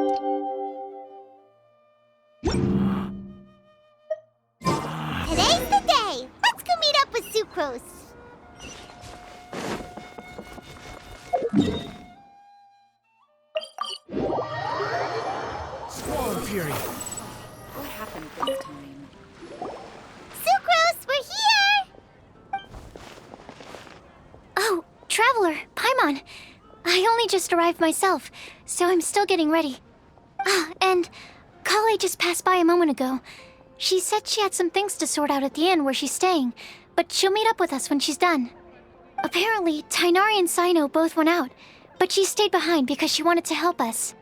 Today's the day! Let's go meet up with Sucrose! Squall Fury! What happened this time? Sucrose, we're here! Oh, Traveler, Paimon. I only just arrived myself, so I'm still getting ready. Ah, and Kale just passed by a moment ago. She said she had some things to sort out at the inn where she's staying, but she'll meet up with us when she's done. Apparently, Tainari and Sino both went out, but she stayed behind because she wanted to help us.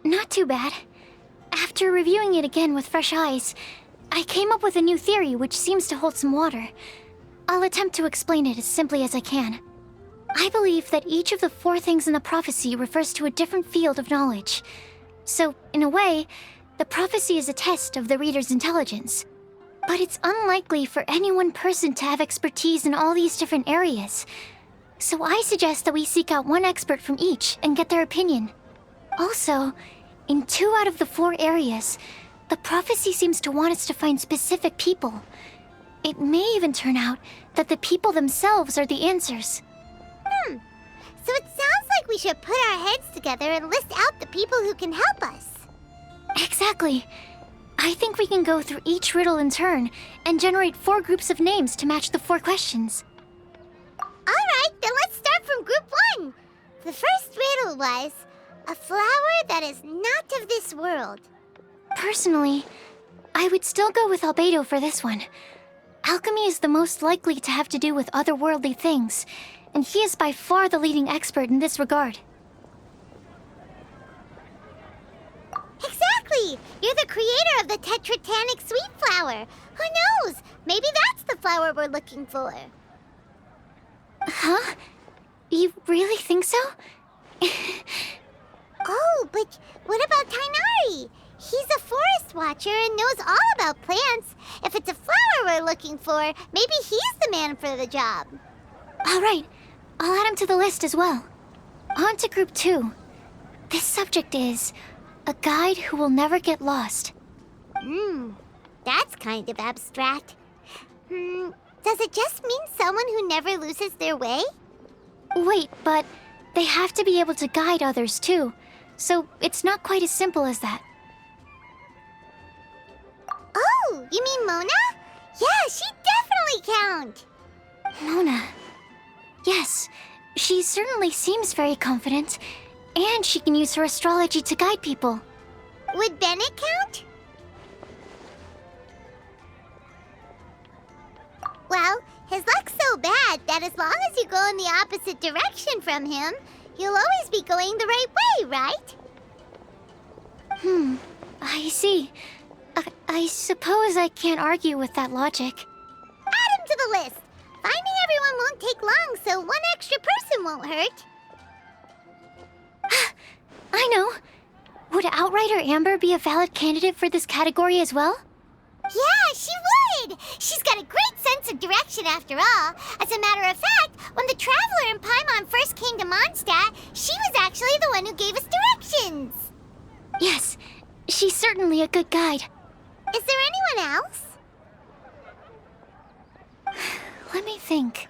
Not too bad. After reviewing it again with fresh eyes, I came up with a new theory which seems to hold some water. I'll attempt to explain it as simply as I can. I believe that each of the 4 things in the prophecy refers to a different field of knowledge. So, in a way, the prophecy is a test of the reader's intelligence. But it's unlikely for any one person to have expertise in all these different areas. So I suggest that we seek out one expert from each and get their opinion. Also, in 2 out of the 4 areas, the prophecy seems to want us to find specific people. It may even turn out that the people themselves are the answers. So it sounds like we should put our heads together and list out the people who can help us. Exactly. I think we can go through each riddle in turn and generate 4 groups of names to match the 4 questions. Alright, then let's start from group 1. The first riddle was, a flower that is not of this world. Personally, I would still go with Albedo for this one. Alchemy is the most likely to have to do with otherworldly things, and he is by far the leading expert in this regard. Exactly! You're the creator of the tetratanic sweet flower. Who knows? Maybe that's the flower we're looking for. Huh? You really think so? Oh, but what about Tainari? He's a forest watcher and knows all about plants. If it's a flower we're looking for, maybe he's the man for the job. All right, I'll add him to the list as well. On to group 2. This subject is a guide who will never get lost. That's kind of abstract. Does it just mean someone who never loses their way? Wait, but they have to be able to guide others too, so it's not quite as simple as that. Oh, you mean Mona? Yeah, she definitely count. Mona. Yes, she certainly seems very confident, and she can use her astrology to guide people. Would Bennett count? Well, his luck's so bad that as long as you go in the opposite direction from him, you'll always be going the right way, right? I see. I suppose I can't argue with that logic. Add him to the list. Finding everyone won't take long, so one extra person won't hurt. I know. Would Outrider Amber be a valid candidate for this category as well? Yeah, she would! She's got a great sense of direction after all. As a matter of fact, when the Traveler and Paimon first came to Mondstadt, she was actually the one who gave us directions. Yes, she's certainly a good guide. Is there anyone else? Let me think.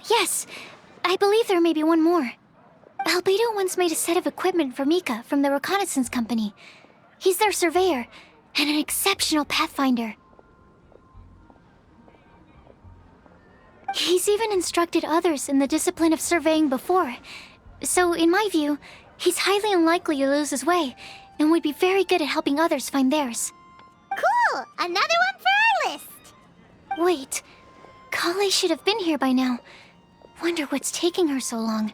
Yes, I believe there may be one more. Albedo once made a set of equipment for Mika from the reconnaissance company. He's their surveyor and an exceptional pathfinder. He's even instructed others in the discipline of surveying before. So, in my view, he's highly unlikely to lose his way and would be very good at helping others find theirs. Cool! Another one for our list! Wait, Kale should have been here by now. Wonder what's taking her so long.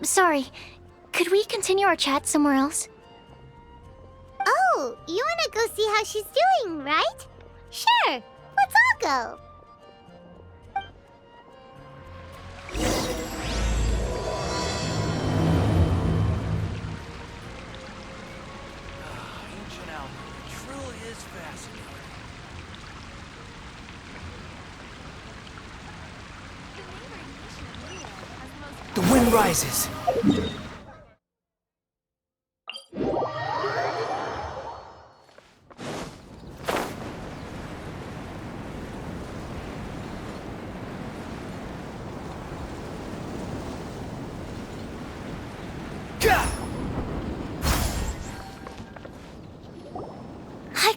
Sorry, could we continue our chat somewhere else? Oh, you wanna go see how she's doing, right? Sure, let's all go. Ancient alchemy truly is fascinating. The wind rises.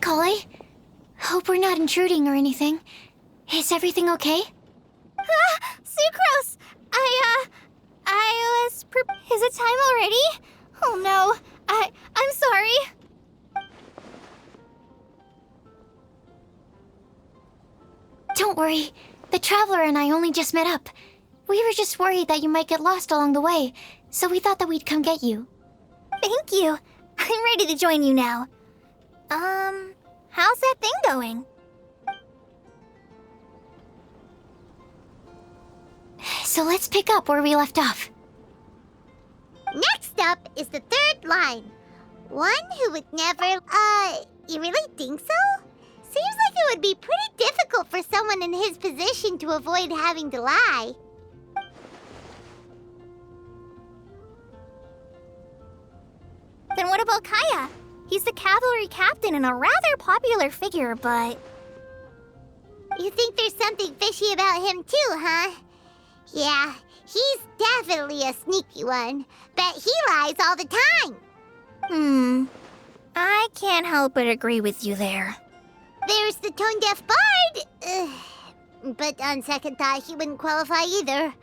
Kale. Hope we're not intruding or anything. Is everything okay? Sucrose! I was Is it time already? Oh no, I'm sorry. Don't worry. The Traveler and I only just met up. We were just worried that you might get lost along the way, so we thought that we'd come get you. Thank you. I'm ready to join you now. How's that thing going? So let's pick up where we left off. Next up is the third line. One who would never... you really think so? Seems like it would be pretty difficult for someone in his position to avoid having to lie. Then what about Kaya? He's the cavalry captain and a rather popular figure, but... You think there's something fishy about him too, huh? Yeah, he's definitely a sneaky one. Bet he lies all the time. I can't help but agree with you there. There's the tone-deaf bard. But on second thought, he wouldn't qualify either.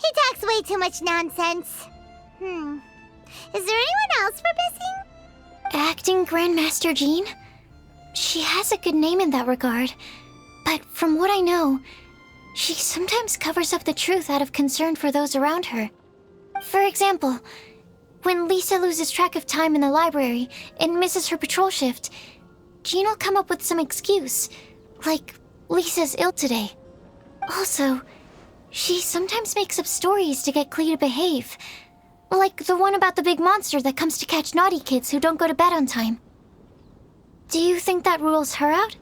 He talks way too much nonsense. Is there anyone else we're missing? Acting Grandmaster Jean? She has a good name in that regard. But from what I know, she sometimes covers up the truth out of concern for those around her. For example, when Lisa loses track of time in the library and misses her patrol shift, Jean will come up with some excuse, like Lisa's ill today. Also, she sometimes makes up stories to get Klee to behave, like the one about the big monster that comes to catch naughty kids who don't go to bed on time. Do you think that rules her out?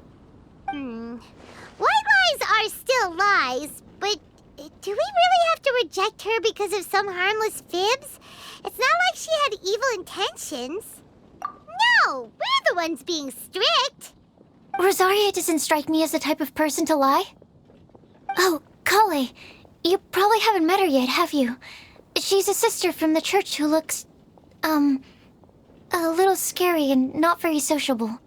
White lies are still lies, but do we really have to reject her because of some harmless fibs? It's not like she had evil intentions. No, we're the ones being strict. Rosaria doesn't strike me as the type of person to lie. Oh, Kale, you probably haven't met her yet, have you? She's a sister from the church who looks, a little scary and not very sociable.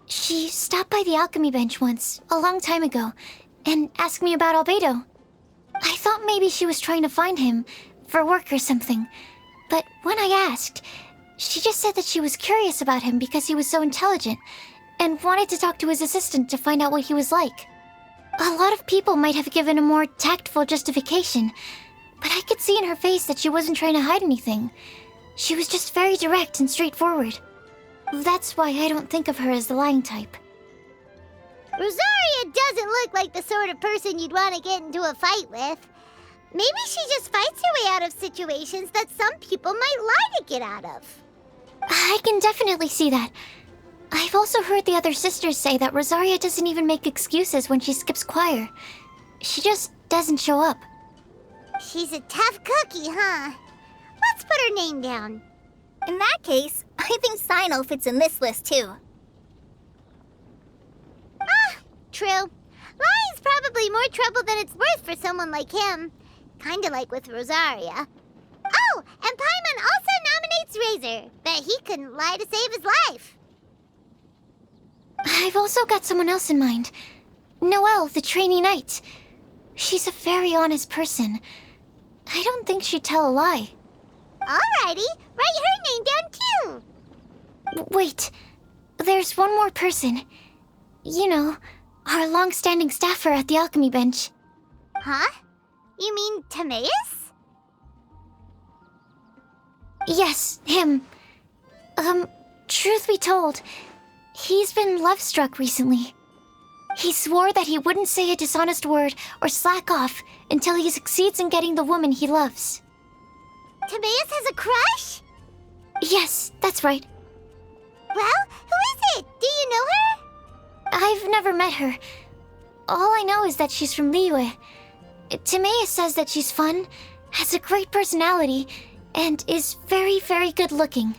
She stopped by the alchemy bench once, a long time ago, and asked me about Albedo. I thought maybe she was trying to find him, for work or something. But when I asked, she just said that she was curious about him because he was so intelligent, and wanted to talk to his assistant to find out what he was like. A lot of people might have given a more tactful justification, but I could see in her face that she wasn't trying to hide anything. She was just very direct and straightforward. That's why I don't think of her as the lying type. Rosaria doesn't look like the sort of person you'd want to get into a fight with. Maybe she just fights her way out of situations that some people might lie to get out of. I can definitely see that. I've also heard the other sisters say that Rosaria doesn't even make excuses when she skips choir. She just doesn't show up. She's a tough cookie, huh? Let's put her name down. In that case, I think Sino fits in this list too. True. Lying's probably more trouble than it's worth for someone like him. Kinda like with Rosaria. Oh, and Paimon also nominates Razor. Bet he couldn't lie to save his life. I've also got someone else in mind. Noelle, the trainee knight. She's a very honest person. I don't think she'd tell a lie. Alrighty, write her name down too. Wait, there's one more person. You know, our long-standing staffer at the alchemy bench. Huh? You mean Timaeus? Yes, him. Truth be told, he's been love-struck recently. He swore that he wouldn't say a dishonest word or slack off until he succeeds in getting the woman he loves. Timaeus has a crush? Yes, that's right. Well, who is it? Do you know her? I've never met her. All I know is that she's from Liyue. Timaeus says that she's fun, has a great personality, and is very, very good looking.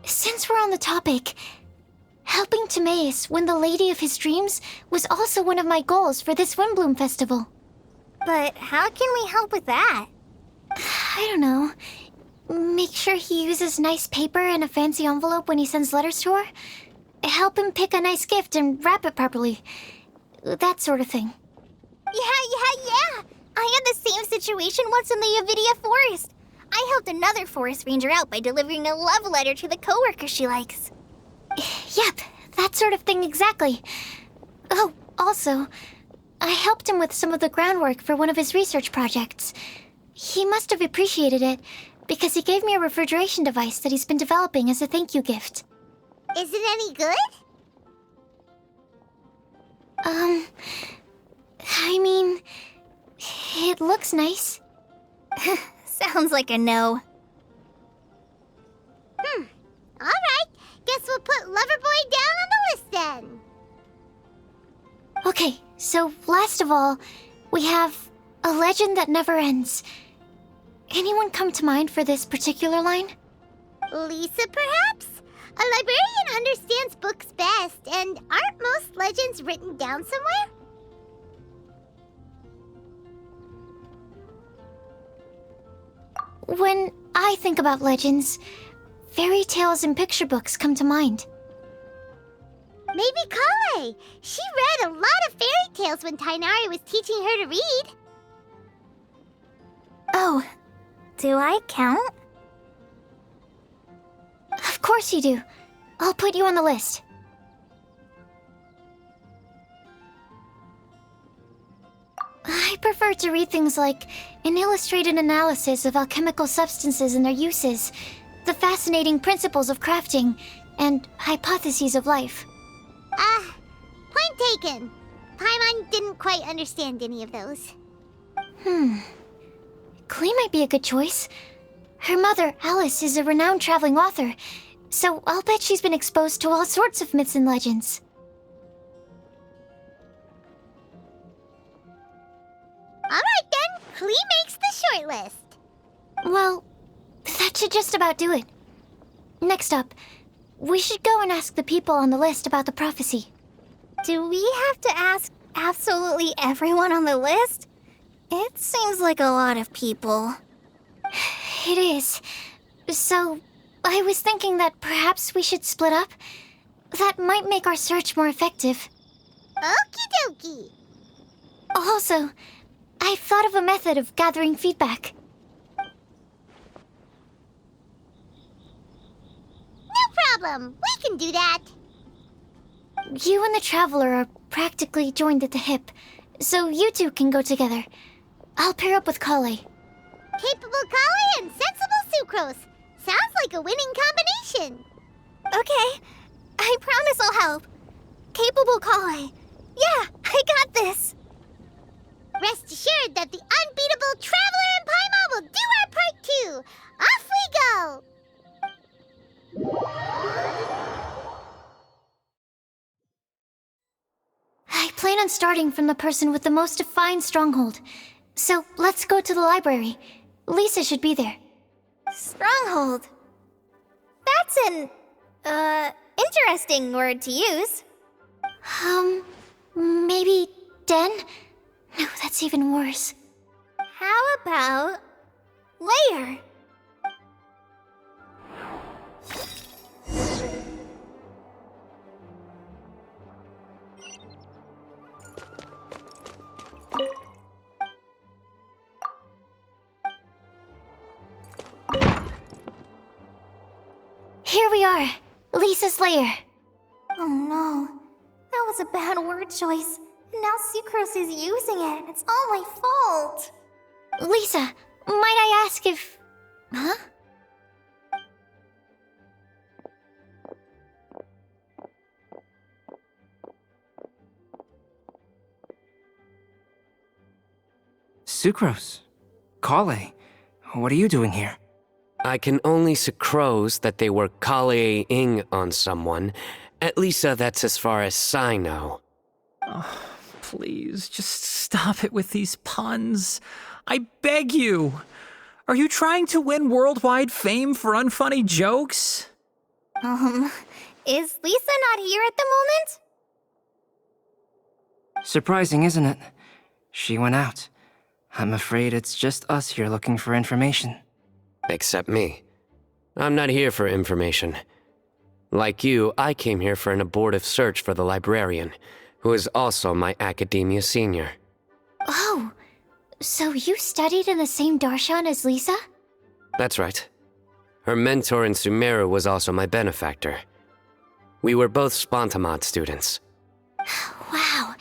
Since we're on the topic, helping Timaeus win the lady of his dreams was also one of my goals for this Windblume festival. But how can we help with that? I don't know. make sure he uses nice paper and a fancy envelope when he sends letters to her. Help him pick a nice gift and wrap it properly. That sort of thing. Yeah. I had the same situation once in the Avidia forest. I helped another forest ranger out by delivering a love letter to the coworker she likes. Yep, that sort of thing exactly. Oh, also, I helped him with some of the groundwork for one of his research projects. He must have appreciated it, because he gave me a refrigeration device that he's been developing as a thank you gift. Is it any good? I mean, it looks nice. Sounds like a no. Alright, guess we'll put Loverboy down on the list then. Okay, so last of all, we have a legend that never ends. Anyone come to mind for this particular line? Lisa, perhaps? A librarian understands books best, and aren't most legends written down somewhere? When I think about legends, fairy tales and picture books come to mind. Maybe Kale. She read a lot of fairy tales when Tainari was teaching her to read. Oh, do I count? Of course you do. I'll put you on the list. I prefer to read things like an illustrated analysis of alchemical substances and their uses, the fascinating principles of crafting, and hypotheses of life. Point taken. Paimon didn't quite understand any of those. Klee might be a good choice. Her mother, Alice, is a renowned traveling author, so I'll bet she's been exposed to all sorts of myths and legends. Alright then, Klee makes the short list. Well, that should just about do it. Next up, we should go and ask the people on the list about the prophecy. Do we have to ask absolutely everyone on the list? It seems like a lot of people. It is. So, I was thinking that perhaps we should split up. That might make our search more effective. Okie dokie. Also, I've thought of a method of gathering feedback. No problem. We can do that. You and the Traveler are practically joined at the hip, so you two can go together. I'll pair up with Kale. Capable Kale and sensible Sucrose. Sounds like a winning combination. Okay, I promise I'll help. Capable Kale. Yeah, I got this. Rest assured that the unbeatable Traveler and Paimon will do our part too. Off we go. I plan on starting from the person with the most defined stronghold. So let's go to the library. Lisa should be there. Stronghold. That's an, interesting word to use. Maybe den? No, that's even worse. How about layer? Here we are, Lisa's lair. Oh no, that was a bad word choice. Now Sucrose is using it. It's all my fault. Lisa, might I ask if... Huh? Sucrose. Kale. What are you doing here? I can only sucrose that they were Kale-ing on someone. At least that's as far as I know. Oh, please, just stop it with these puns. I beg you. Are you trying to win worldwide fame for unfunny jokes? Is Lisa not here at the moment? Surprising, isn't it? She went out. I'm afraid it's just us here looking for information. Except me. I'm not here for information. Like you, I came here for an abortive search for the librarian, who is also my academia senior. Oh, so you studied in the same darshan as Lisa? That's right. Her mentor in Sumeru was also my benefactor. We were both Spontamod students. Wow,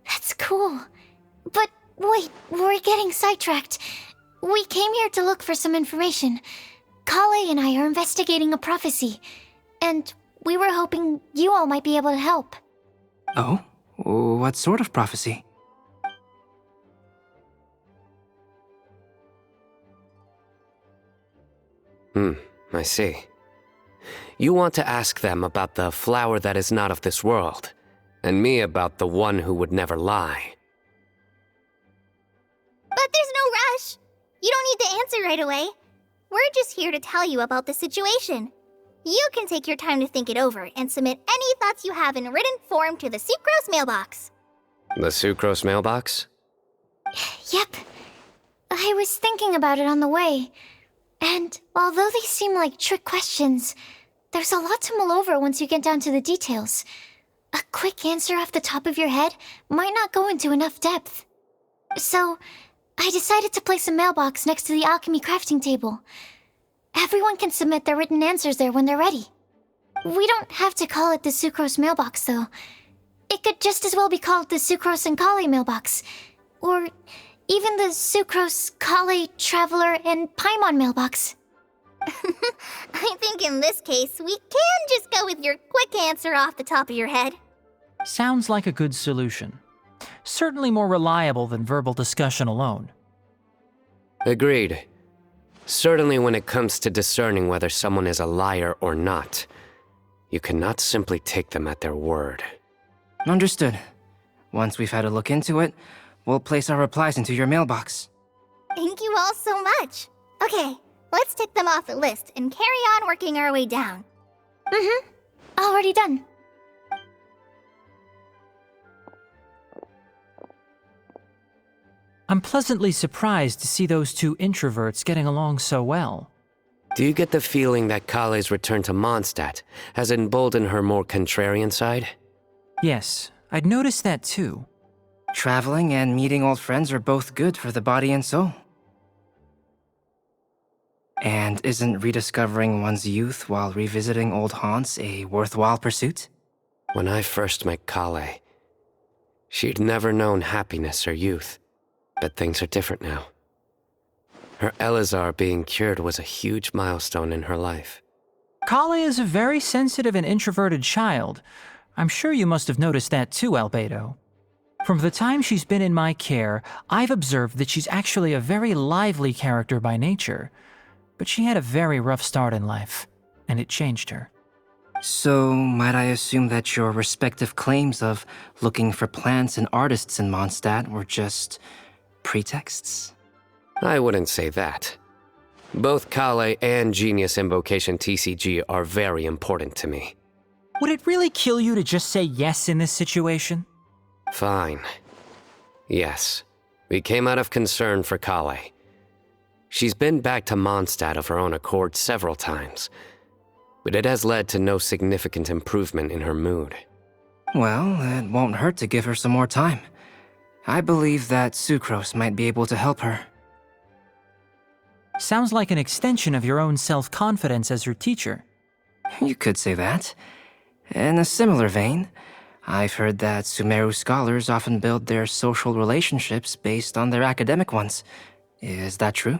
that's cool. But wait, we're getting sidetracked. We came here to look for some information. Kale and I are investigating a prophecy, and we were hoping you all might be able to help. Oh? What sort of prophecy? I see. You want to ask them about the flower that is not of this world, and me about the one who would never lie. But there's no rush. You don't need to answer right away. We're just here to tell you about the situation. You can take your time to think it over and submit any thoughts you have in written form to the Sucrose mailbox. The Sucrose mailbox? Yep. I was thinking about it on the way. And although they seem like trick questions, there's a lot to mull over once you get down to the details. A quick answer off the top of your head might not go into enough depth. So, I decided to place a mailbox next to the alchemy crafting table. Everyone can submit their written answers there when they're ready. We don't have to call it the Sucrose mailbox, though. It could just as well be called the Sucrose and Kale mailbox. Or even the Sucrose, Kale, Traveler, and Paimon mailbox. I think in this case, we can just go with your quick answer off the top of your head. Sounds like a good solution. Certainly more reliable than verbal discussion alone. Agreed. Certainly when it comes to discerning whether someone is a liar or not, you cannot simply take them at their word. Understood. Once we've had a look into it, we'll place our replies into your mailbox. Thank you all so much. Okay, let's tick them off the list and carry on working our way down. Already done. I'm pleasantly surprised to see those two introverts getting along so well. Do you get the feeling that Kale's return to Mondstadt has emboldened her more contrarian side? Yes, I'd noticed that too. Traveling and meeting old friends are both good for the body and soul. And isn't rediscovering one's youth while revisiting old haunts a worthwhile pursuit? When I first met Kale, she'd never known happiness or youth. But things are different now. Her Elazar being cured was a huge milestone in her life. Kale is a very sensitive and introverted child. I'm sure you must have noticed that too, Albedo. From the time she's been in my care, I've observed that she's actually a very lively character by nature. But she had a very rough start in life, and it changed her. So, might I assume that your respective claims of looking for plants and artists in Mondstadt were just pretexts? I wouldn't say that. Both Kale and Genius Invocation TCG are very important to me. Would it really kill you to just say yes in this situation? Fine. Yes, we came out of concern for Kale. She's been back to Mondstadt of her own accord several times, but it has led to no significant improvement in her mood. Well, it won't hurt to give her some more time. I believe that Sucrose might be able to help her. Sounds like an extension of your own self-confidence as her teacher. You could say that. In a similar vein, I've heard that Sumeru scholars often build their social relationships based on their academic ones. Is that true?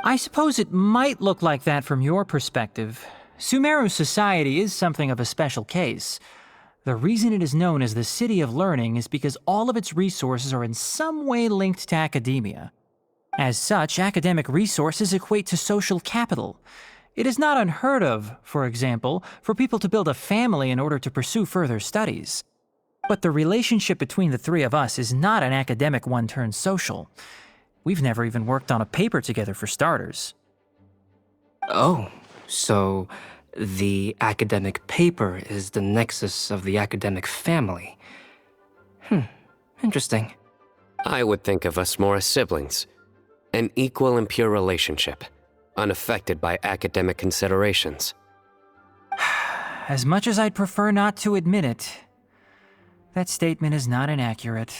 I suppose it might look like that from your perspective. Sumeru society is something of a special case. The reason it is known as the City of Learning is because all of its resources are in some way linked to academia. As such, academic resources equate to social capital. It is not unheard of, for example, for people to build a family in order to pursue further studies. But the relationship between the three of us is not an academic one turned social. We've never even worked on a paper together for starters. Oh, so the academic paper is the nexus of the academic family. Interesting. I would think of us more as siblings. An equal and pure relationship. unaffected by academic considerations. As much as I'd prefer not to admit it, that statement is not inaccurate.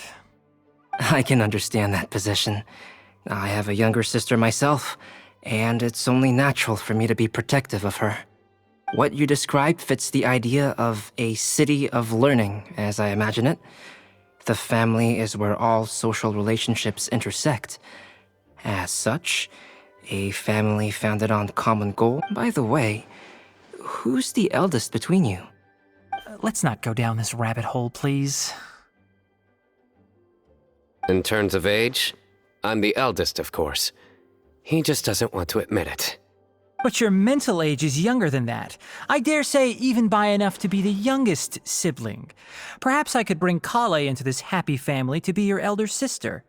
I can understand that position. I have a younger sister myself, and it's only natural for me to be protective of her. What you described fits the idea of a city of learning, as I imagine it. The family is where all social relationships intersect. As such, a family founded on common goal. By the way, who's the eldest between you? Let's not go down this rabbit hole, please. In terms of age, I'm the eldest, of course. He just doesn't want to admit it. But your mental age is younger than that. I dare say even by enough to be the youngest sibling. Perhaps I could bring Kale into this happy family to be your elder sister.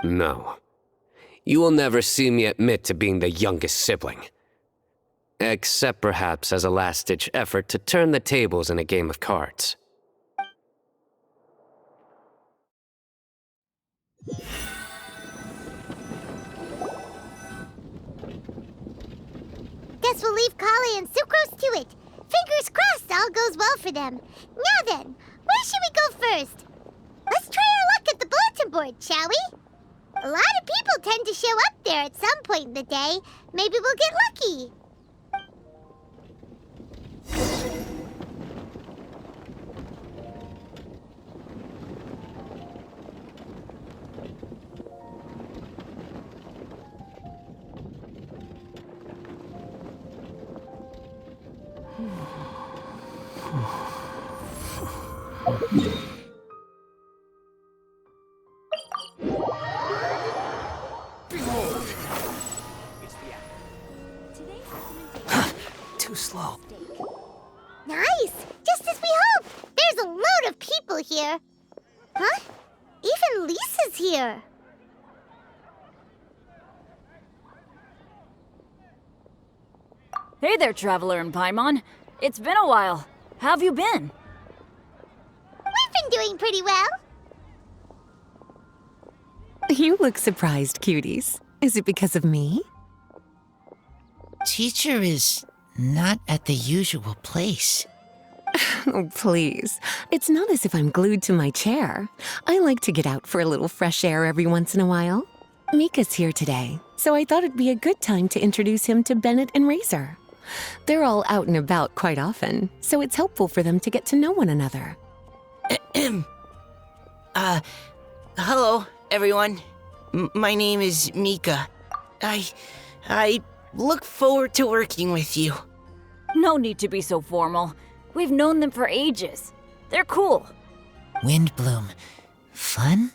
No. You will never see me admit to being the youngest sibling. Except perhaps as a last-ditch effort to turn the tables in a game of cards. Guess we'll leave Kale and Sucrose to it. Fingers crossed all goes well for them. Now then, where should we go first? Let's try our luck at the bulletin board, shall we? A lot of people tend to show up there at some point in the day. Maybe we'll get lucky. Too slow. Nice! Just as we hoped! There's a load of people here. Huh? Even Lisa's here. Hey there, Traveler in Paimon. It's been a while. How have you been? We've been doing pretty well. You look surprised, cuties. Is it because of me? Teacher is not at the usual place. Oh, please. It's not as if I'm glued to my chair. I like to get out for a little fresh air every once in a while. Mika's here today, so I thought it'd be a good time to introduce him to Bennett and Razor. They're all out and about quite often, so it's helpful for them to get to know one another. Hello, everyone. My name is Mika. I look forward to working with you. No need to be so formal. We've known them for ages. They're cool. Windblume. Fun?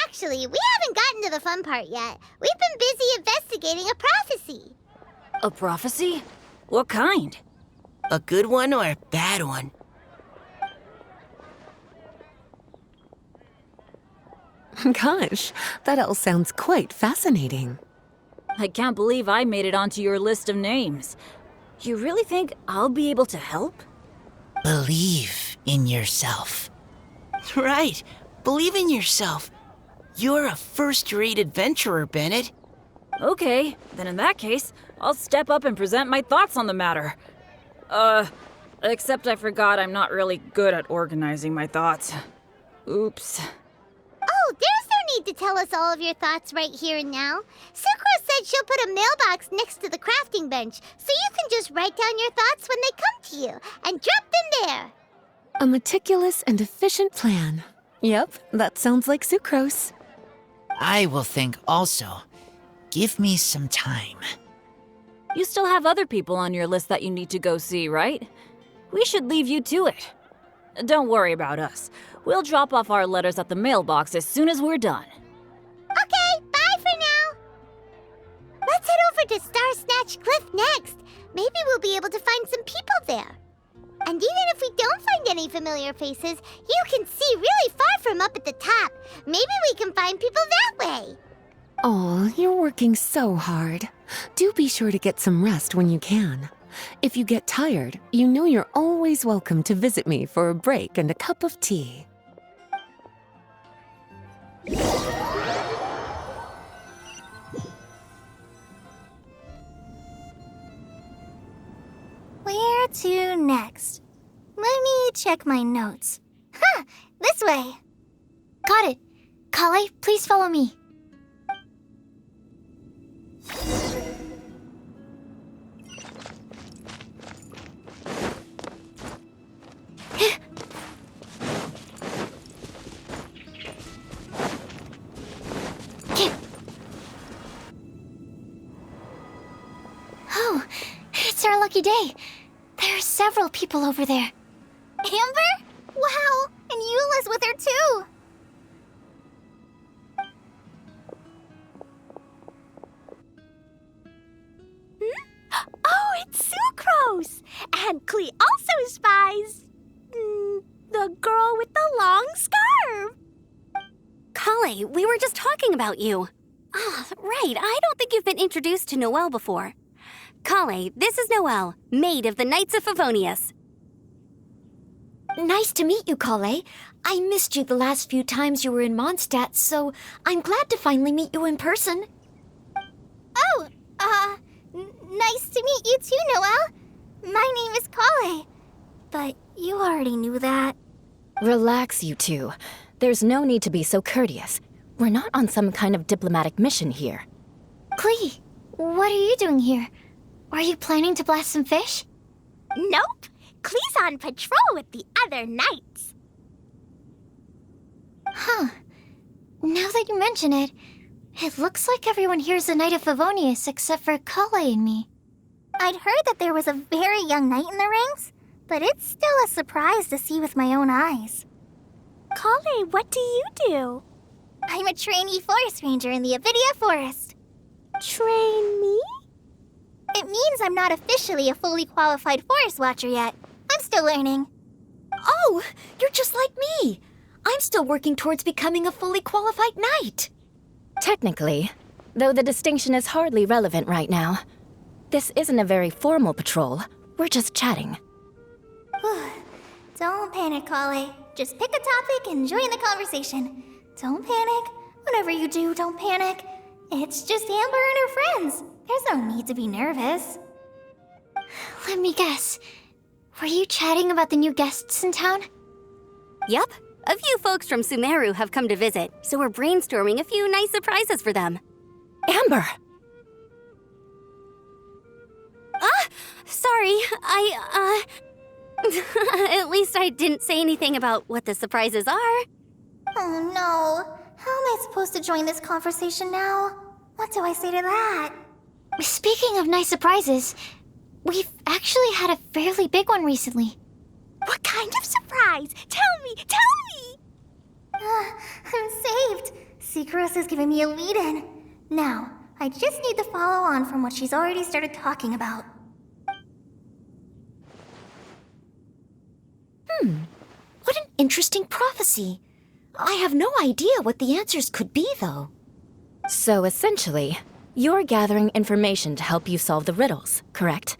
Actually, we haven't gotten to the fun part yet. We've been busy investigating a prophecy. A prophecy? What kind? A good one or a bad one? Gosh, that all sounds quite fascinating. I can't believe I made it onto your list of names. You really think I'll be able to help? Believe in yourself. Right. Believe in yourself. You're a first-rate adventurer, Bennett. Okay, then in that case, I'll step up and present my thoughts on the matter. Except I forgot I'm not really good at organizing my thoughts. Oops. Oh, there's no need to tell us all of your thoughts right here and now. Sucrose said she'll put a mailbox next to the crafting bench, so you can just write down your thoughts when they come to you, and drop them there. A meticulous and efficient plan. Yep, that sounds like Sucrose. I will think also. Give me some time. You still have other people on your list that you need to go see, right? We should leave you to it. Don't worry about us. We'll drop off our letters at the mailbox as soon as we're done. Okay, bye for now. Let's head over to Star Snatch Cliff next. Maybe we'll be able to find some people there. And even if we don't find any familiar faces, you can see really far from up at the top. Maybe we can find people that way. Oh, you're working so hard. Do be sure to get some rest when you can. If you get tired, you know you're always welcome to visit me for a break and a cup of tea. Where to next? Let me check my notes. Huh, this way. Got it. Kale, please follow me. Oh, it's our lucky day. There are several people over there. Amber? Wow, and Eula's with her too. Oh, it's Sucrose! And Klee also spies... the girl with the long scarf. Kale, we were just talking about you. Ah, right, I don't think you've been introduced to Noelle before. Kale, this is Noelle, maid of the Knights of Favonius. Nice to meet you, Kale. I missed you the last few times you were in Mondstadt, so I'm glad to finally meet you in person. Oh, nice to meet you too, Noelle. My name is Kale. But you already knew that. Relax, you two. There's no need to be so courteous. We're not on some kind of diplomatic mission here. Klee, what are you doing here? Are you planning to blast some fish? Nope. Klee's on patrol with the other knights. Huh. Now that you mention it, it looks like everyone here is a Knight of Favonius except for Kale and me. I'd heard that there was a very young knight in the rings, but it's still a surprise to see with my own eyes. Kale, what do you do? I'm a trainee forest ranger in the Avidia Forest. Train me? It means I'm not officially a fully qualified forest watcher yet. I'm still learning. Oh, you're just like me. I'm still working towards becoming a fully qualified knight. Technically, though the distinction is hardly relevant right now. This isn't a very formal patrol. We're just chatting. Don't panic, Kale. Just pick a topic and join the conversation. Don't panic. Whatever you do, don't panic. It's just Amber and her friends. There's no need to be nervous. Let me guess. Were you chatting about the new guests in town? Yup, a few folks from Sumeru have come to visit, so we're brainstorming a few nice surprises for them. Amber! Sorry, at least I didn't say anything about what the surprises are. Oh no. How am I supposed to join this conversation now? What do I say to that? Speaking of nice surprises, we've actually had a fairly big one recently. What kind of surprise? Tell me! I'm saved. Sucrose has given me a lead-in. Now, I just need to follow on from what she's already started talking about. What an interesting prophecy. I have no idea what the answers could be, though. So essentially, you're gathering information to help you solve the riddles, correct?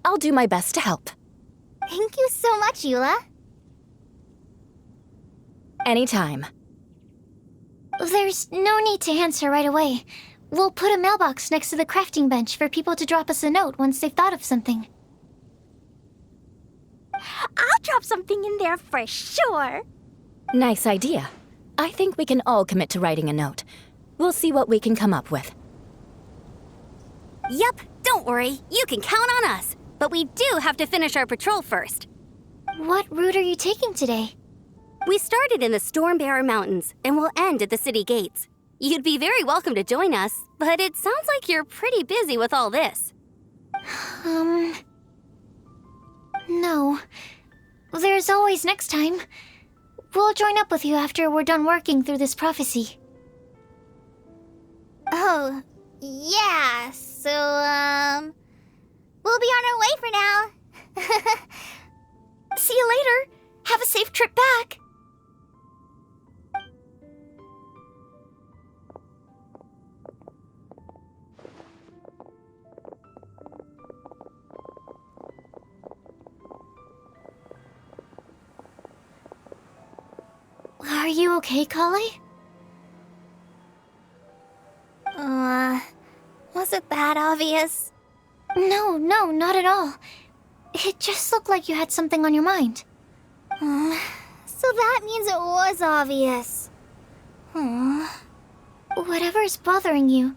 I'll do my best to help. Thank you so much, Eula. Anytime. There's no need to answer right away. We'll put a mailbox next to the crafting bench for people to drop us a note once they've thought of something. I'll drop something in there for sure. Nice idea. I think we can all commit to writing a note. We'll see what we can come up with. Yup, don't worry, you can count on us. But we do have to finish our patrol first. What route are you taking today? We started in the Stormbearer Mountains, and we'll end at the city gates. You'd be very welcome to join us, but it sounds like you're pretty busy with all this. No. There's always next time. We'll join up with you after we're done working through this prophecy. Oh, yeah, so, we'll be on our way for now. See you later. Have a safe trip back. Are you okay, Kale? Was it that obvious? No, not at all. It just looked like you had something on your mind. So that means it was obvious. Whatever's bothering you,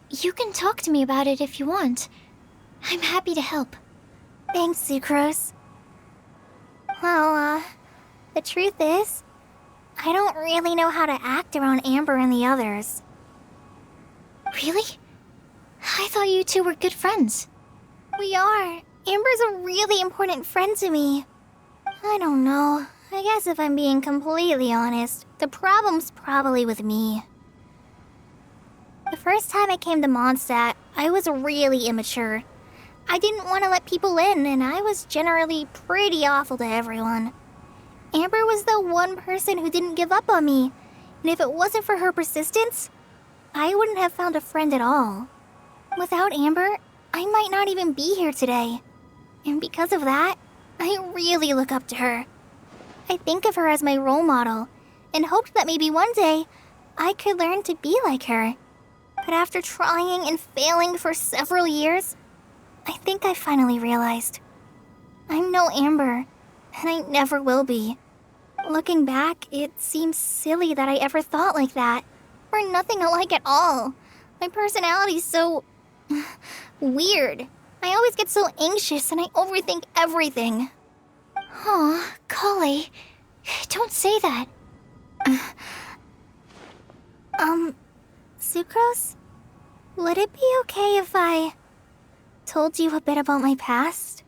you can talk to me about it if you want. I'm happy to help. Thanks, Sucrose. Well, the truth is, I don't really know how to act around Amber and the others. Really? I thought you two were good friends. We are. Amber's a really important friend to me. I don't know. I guess if I'm being completely honest, the problem's probably with me. The first time I came to Mondstadt, I was really immature. I didn't want to let people in, and I was generally pretty awful to everyone. Amber was the one person who didn't give up on me, and if it wasn't for her persistence, I wouldn't have found a friend at all. Without Amber, I might not even be here today. And because of that, I really look up to her. I think of her as my role model, and hoped that maybe one day I could learn to be like her. But after trying and failing for several years, I think I finally realized. I'm no Amber, and I never will be. Looking back, it seems silly that I ever thought like that. We're nothing alike at all. My personality's so... weird. I always get so anxious and I overthink everything. Aw, Kale, don't say that. Sucrose? Would it be okay if I told you a bit about my past?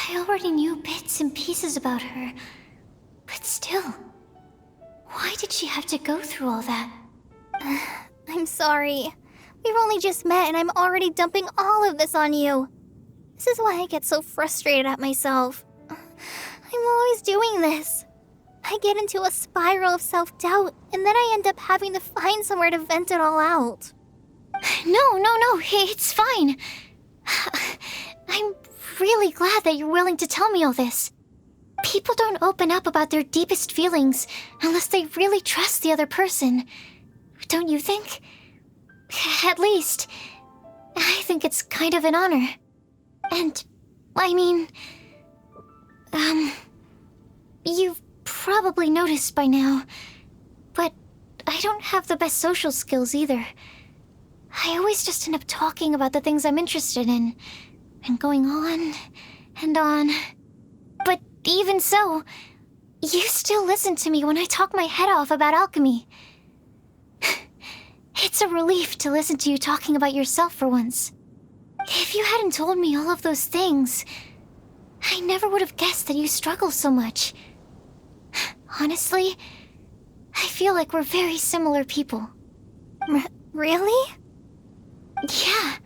I already knew bits and pieces about her, but still, why did she have to go through all that? I'm sorry. We've only just met and I'm already dumping all of this on you. This is why I get so frustrated at myself. I'm always doing this. I get into a spiral of self-doubt, and then I end up having to find somewhere to vent it all out. No, it's fine. I'm really glad that you're willing to tell me all this. People don't open up about their deepest feelings unless they really trust the other person. Don't you think? At least, I think it's kind of an honor. And, I mean... You've probably noticed by now, but I don't have the best social skills either. I always just end up talking about the things I'm interested in, and going on and on. But even so, you still listen to me when I talk my head off about alchemy. It's a relief to listen to you talking about yourself for once. If you hadn't told me all of those things, I never would have guessed that you struggle so much. Honestly, I feel like we're very similar people. Really? Yeah.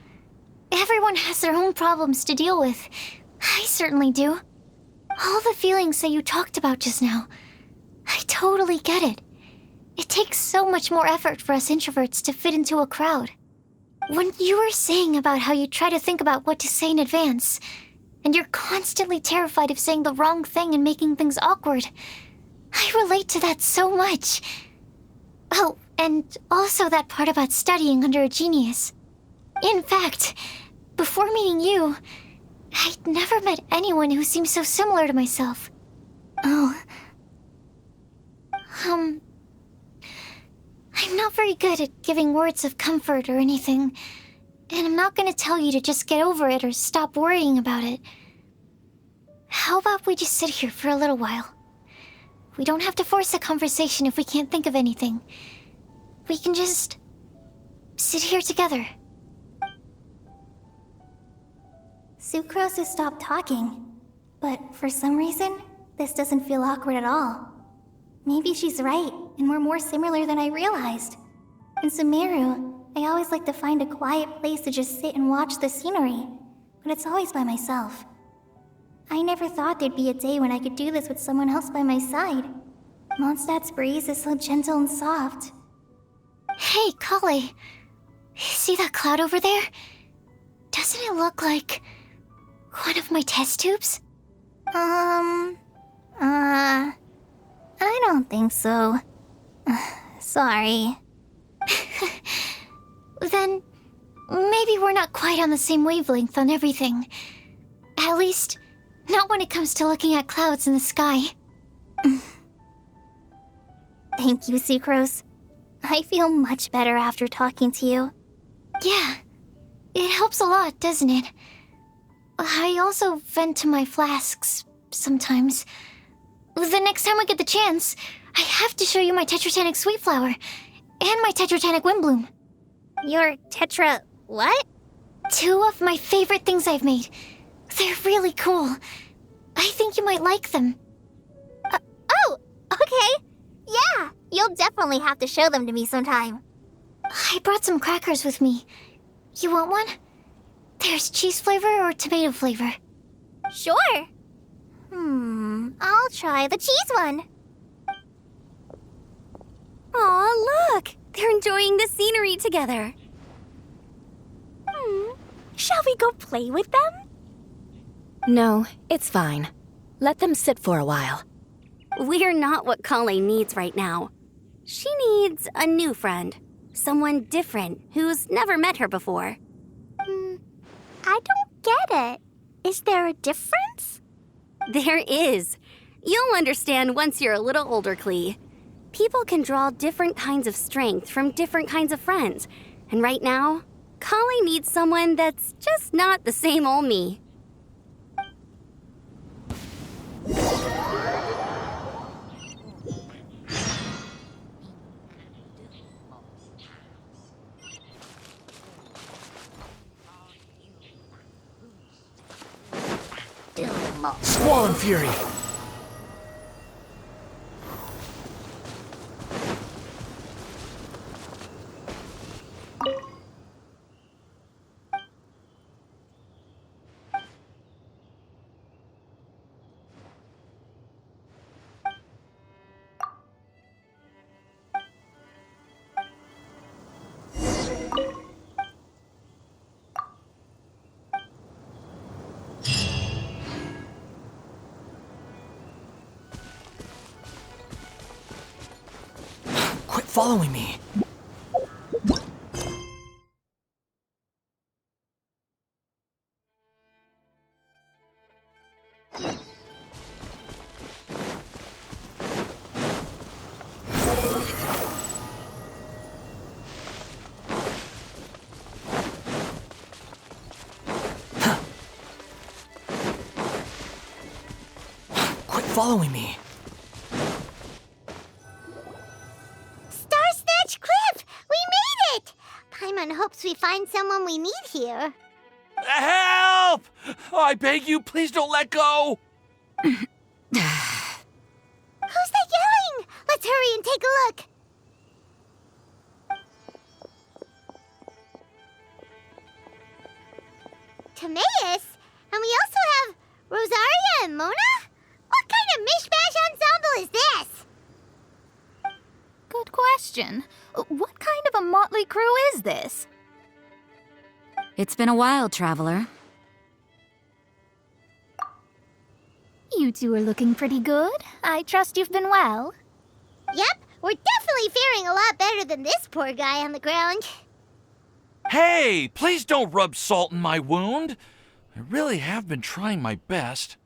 Everyone has their own problems to deal with. I certainly do. All the feelings that you talked about just now, I totally get it. It takes so much more effort for us introverts to fit into a crowd. When you were saying about how you try to think about what to say in advance, and you're constantly terrified of saying the wrong thing and making things awkward, I relate to that so much. Oh, and also that part about studying under a genius. In fact, before meeting you, I'd never met anyone who seemed so similar to myself. Oh. I'm not very good at giving words of comfort or anything, and I'm not gonna tell you to just get over it or stop worrying about it. How about we just sit here for a little while? We don't have to force a conversation if we can't think of anything. We can just sit here together. Sucrose has stopped talking, but for some reason, this doesn't feel awkward at all. Maybe she's right, and we're more similar than I realized. In Sumeru, I always like to find a quiet place to just sit and watch the scenery, but it's always by myself. I never thought there'd be a day when I could do this with someone else by my side. Mondstadt's breeze is so gentle and soft. Hey, Kale. See that cloud over there? Does Doesn't it look like one of my test tubes? I don't think so. Sorry. Then maybe we're not quite on the same wavelength on everything. At least, not when it comes to looking at clouds in the sky. Thank you, Sucrose. I feel much better after talking to you. Yeah, it helps a lot, doesn't it? I also vent to my flasks sometimes. The next time I get the chance, I have to show you my Tetratanic Sweet Flower and my Tetratanic Windblume. Your Tetra... what? 2 of my favorite things I've made. They're really cool. I think you might like them. Oh, okay. Yeah, you'll definitely have to show them to me sometime. I brought some crackers with me. You want one? There's cheese flavor or tomato flavor. Sure. I'll try the cheese one. Aw, look! They're enjoying the scenery together. Shall we go play with them? No, it's fine. Let them sit for a while. We're not what Kale needs right now. She needs a new friend. Someone different who's never met her before. I don't get it. Is there a difference? There is. You'll understand once you're a little older, Klee. People can draw different kinds of strength from different kinds of friends. And right now, Kale needs someone that's just not the same old me. Squall and Fury! Quit following me! Quit following me! Snatch Cliff! We made it! Paimon hopes we find someone we need here. Help! Oh, I beg you, please don't let go! Who's that yelling? Let's hurry and take a look. Timaeus? And we also have Rosaria and Mona? What kind of mishmash ensemble is this? Good question. What kind of a motley crew is this? It's been a while, Traveler. You two are looking pretty good. I trust you've been well. Yep, we're definitely faring a lot better than this poor guy on the ground. Hey, please don't rub salt in my wound. I really have been trying my best.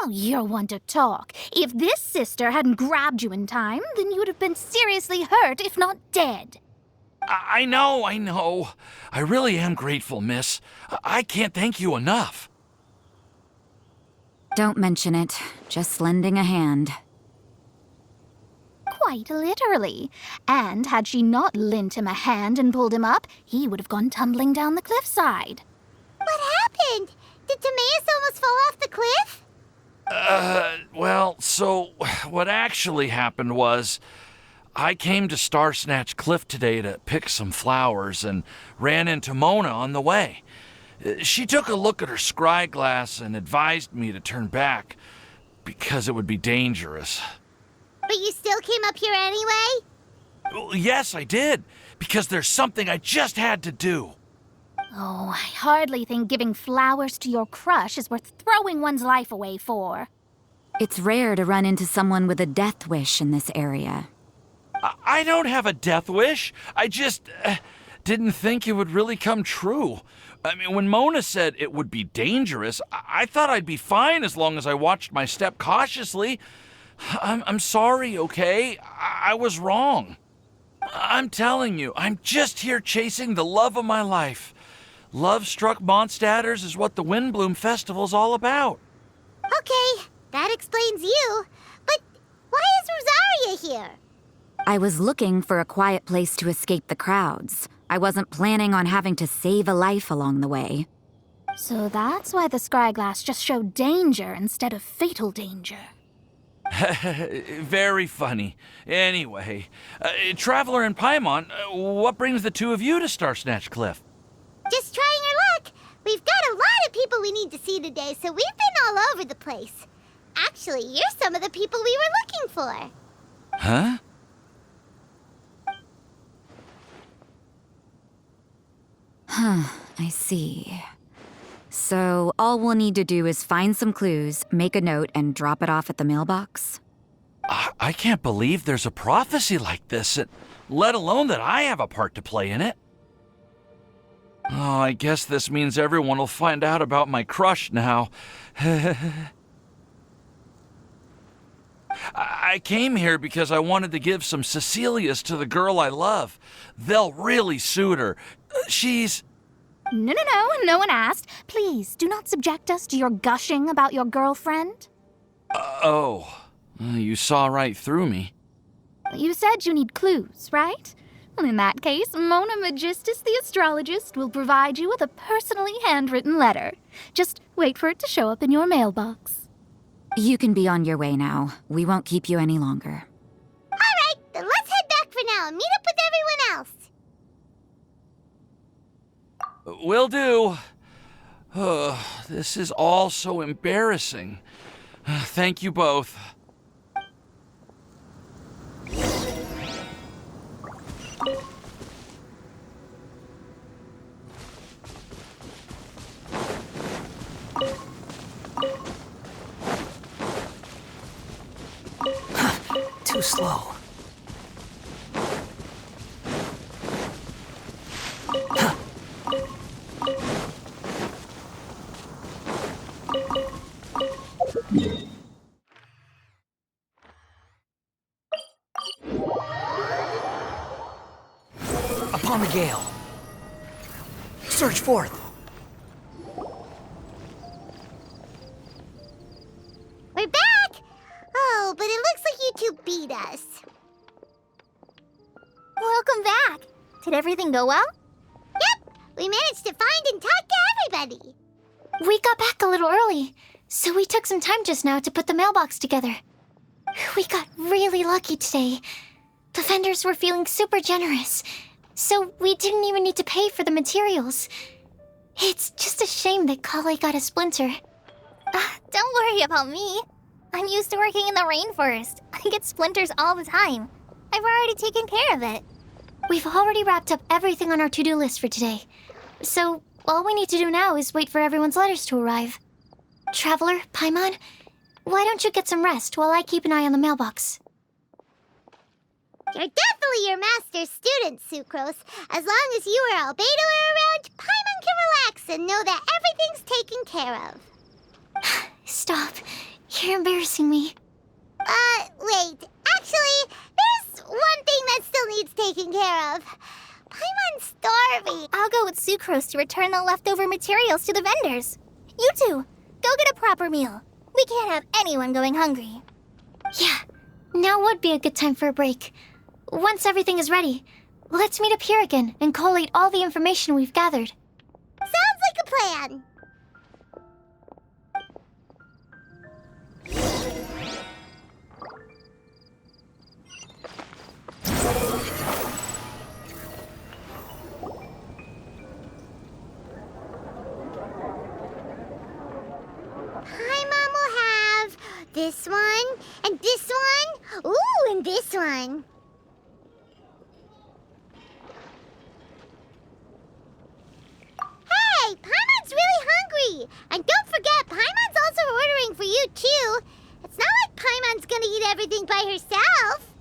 Oh, you're one to talk. If this sister hadn't grabbed you in time, then you would have been seriously hurt, if not dead. I know. I really am grateful, miss. I can't thank you enough. Don't mention it. Just lending a hand. Quite literally. And had she not lent him a hand and pulled him up, he would have gone tumbling down the cliffside. What happened? Did Timaeus almost fall off the cliff? Well, so what actually happened was I came to Star Snatch Cliff today to pick some flowers and ran into Mona on the way. She took a look at her scry glass and advised me to turn back because it would be dangerous. But you still came up here anyway? Well, yes, I did, because there's something I just had to do. Oh, I hardly think giving flowers to your crush is worth throwing one's life away for. It's rare to run into someone with a death wish in this area. I don't have a death wish. I just didn't think it would really come true. I mean, when Mona said it would be dangerous, I thought I'd be fine as long as I watched my step cautiously. I'm sorry, okay? I was wrong. I'm telling you, I'm just here chasing the love of my life. Love-struck Mondstadters is what the Windblume Festival's all about. Okay, that explains you. But why is Rosaria here? I was looking for a quiet place to escape the crowds. I wasn't planning on having to save a life along the way. So that's why the scryglass just showed danger instead of fatal danger. Very funny. Anyway, Traveler and Paimon, what brings the two of you to Star Snatch Cliff? Just trying our luck. We've got a lot of people we need to see today, so we've been all over the place. Actually, you're some of the people we were looking for. Huh? I see. So, all we'll need to do is find some clues, make a note, and drop it off at the mailbox? I can't believe there's a prophecy like this, let alone that I have a part to play in it. Oh, I guess this means everyone will find out about my crush now. I came here because I wanted to give some Cecilias to the girl I love. They'll really suit her. She's... No, no one asked. Please, do not subject us to your gushing about your girlfriend. You saw right through me. You said you need clues, right? Well, in that case, Mona Magistus the astrologist will provide you with a personally handwritten letter. Just wait for it to show up in your mailbox. You can be on your way now. We won't keep you any longer. All right, then let's head back for now and meet up with everyone else. Will do. This is all so embarrassing. Thank you both. Too slow. Upon the gale. Search forth. We're back! Oh, but it looks like you two beat us. Welcome back. Did everything go well? Yep, we managed to find and talk to everybody. We got back a little early, so we took some time just now to put the mailbox together. We got really lucky today. The vendors were feeling super generous, so we didn't even need to pay for the materials. It's just a shame that Kale got a splinter. Don't worry about me. I'm used to working in the rainforest. I get splinters all the time. I've already taken care of it. We've already wrapped up everything on our to-do list for today. So, all we need to do now is wait for everyone's letters to arrive. Traveler, Paimon, why don't you get some rest while I keep an eye on the mailbox? You're definitely your master's student, Sucrose. As long as you or Albedo are around, Paimon can relax and know that everything's taken care of. Stop. You're embarrassing me. Wait. Actually, there's one thing that still needs taking care of. Paimon's starving. I'll go with Sucrose to return the leftover materials to the vendors. You two, go get a proper meal. We can't have anyone going hungry. Yeah, now would be a good time for a break. Once everything is ready, let's meet up here again and collate all the information we've gathered. Sounds like a plan. Paimon will have this one, and this one, ooh, and this one. Yay! And don't forget, Paimon's also ordering for you, too. It's not like Paimon's gonna eat everything by herself.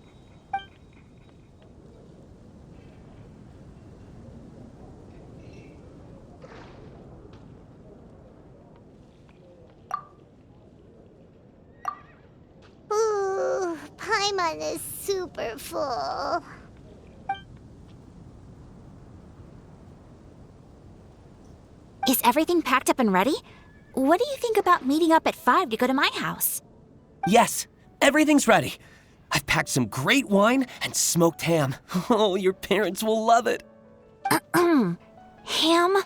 Ooh, Paimon is super full. Is everything packed up and ready? What do you think about meeting up at 5 to go to my house? Yes, everything's ready. I've packed some great wine and smoked ham. Oh, your parents will love it. Ham?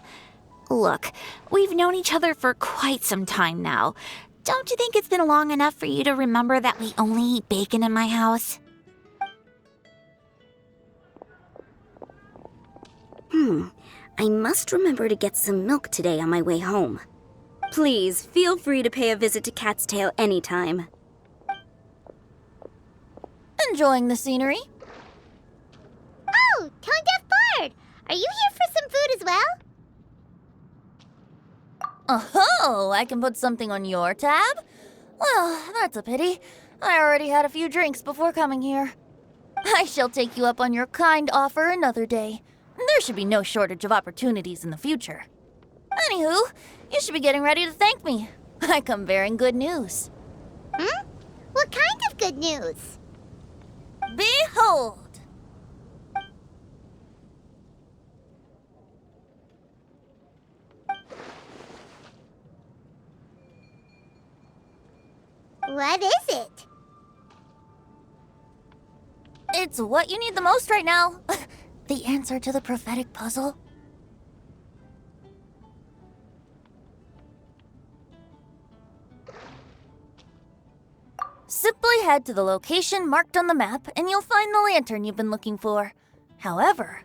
Look, we've known each other for quite some time now. Don't you think it's been long enough for you to remember that we only eat bacon in my house? I must remember to get some milk today on my way home. Please, feel free to pay a visit to Cat's Tail anytime. Enjoying the scenery? Oh, Tone Deaf Bard! Are you here for some food as well? Oh, I can put something on your tab? Well, that's a pity. I already had a few drinks before coming here. I shall take you up on your kind offer another day. There should be no shortage of opportunities in the future. Anywho, you should be getting ready to thank me. I come bearing good news. What kind of good news? Behold! What is it? It's what you need the most right now. The answer to the prophetic puzzle. Simply head to the location marked on the map and you'll find the lantern you've been looking for. However,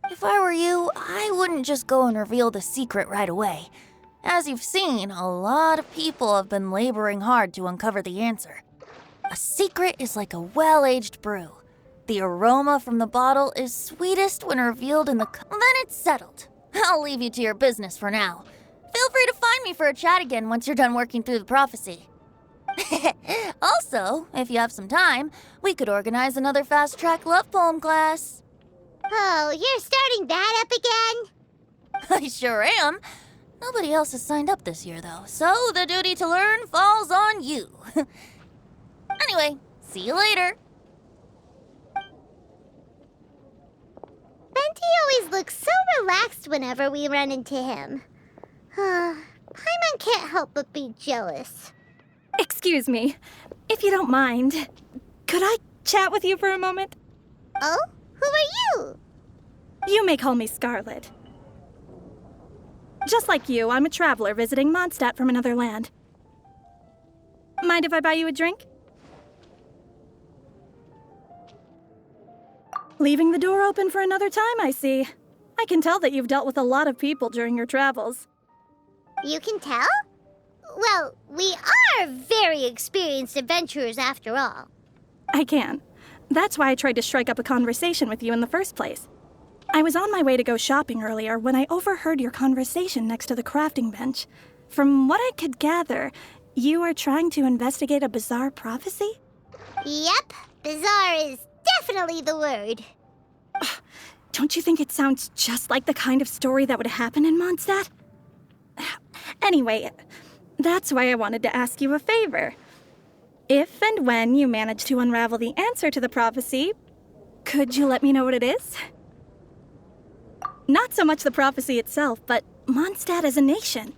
if I were you, I wouldn't just go and reveal the secret right away. As you've seen, a lot of people have been laboring hard to uncover the answer. A secret is like a well-aged brew. The aroma from the bottle is sweetest when revealed in the then it's settled. I'll leave you to your business for now. Feel free to find me for a chat again once you're done working through the prophecy. Also, if you have some time, we could organize another fast-track love poem class. Oh, you're starting that up again? I sure am. Nobody else has signed up this year, though, so the duty to learn falls on you. Anyway, see you later. Venti always looks so relaxed whenever we run into him. Paimon can't help but be jealous. Excuse me, if you don't mind, could I chat with you for a moment? Oh? Who are you? You may call me Scarlet. Just like you, I'm a traveler visiting Mondstadt from another land. Mind if I buy you a drink? Leaving the door open for another time, I see. I can tell that you've dealt with a lot of people during your travels. You can tell? Well, we are very experienced adventurers after all. I can. That's why I tried to strike up a conversation with you in the first place. I was on my way to go shopping earlier when I overheard your conversation next to the crafting bench. From what I could gather, you are trying to investigate a bizarre prophecy? Yep, bizarre is definitely the word. Don't you think it sounds just like the kind of story that would happen in Mondstadt? Anyway, that's why I wanted to ask you a favor. If and when you manage to unravel the answer to the prophecy, could you let me know what it is? Not so much the prophecy itself, but Mondstadt as a nation.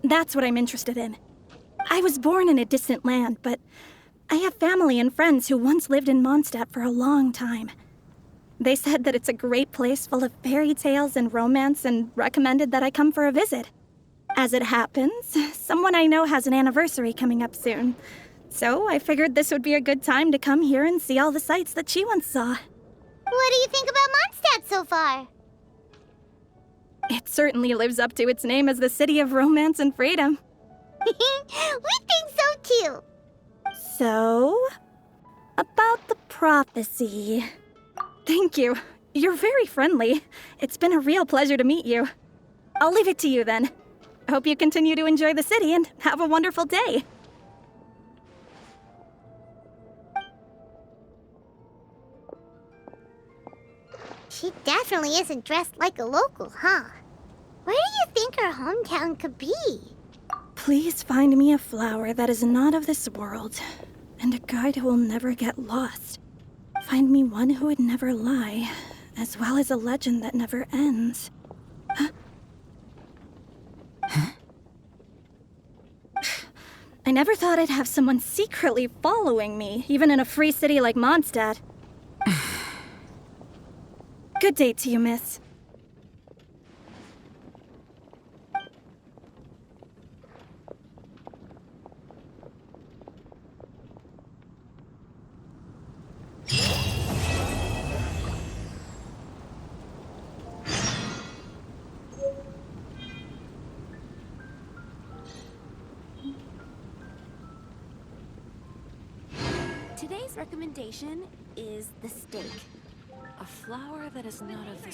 That's what I'm interested in. I was born in a distant land, but I have family and friends who once lived in Mondstadt for a long time. They said that it's a great place full of fairy tales and romance and recommended that I come for a visit. As it happens, someone I know has an anniversary coming up soon. So I figured this would be a good time to come here and see all the sights that she once saw. What do you think about Mondstadt so far? It certainly lives up to its name as the city of romance and freedom. We think so too. So, about the prophecy. Thank you. You're very friendly. It's been a real pleasure to meet you. I'll leave it to you then. Hope you continue to enjoy the city and have a wonderful day. She definitely isn't dressed like a local, huh? Where do you think her hometown could be? Please find me a flower that is not of this world, and a guide who will never get lost. Find me one who would never lie, as well as a legend that never ends. Huh? I never thought I'd have someone secretly following me, even in a free city like Mondstadt. Good day to you, miss. Today's recommendation is the steak. A flower that is not of this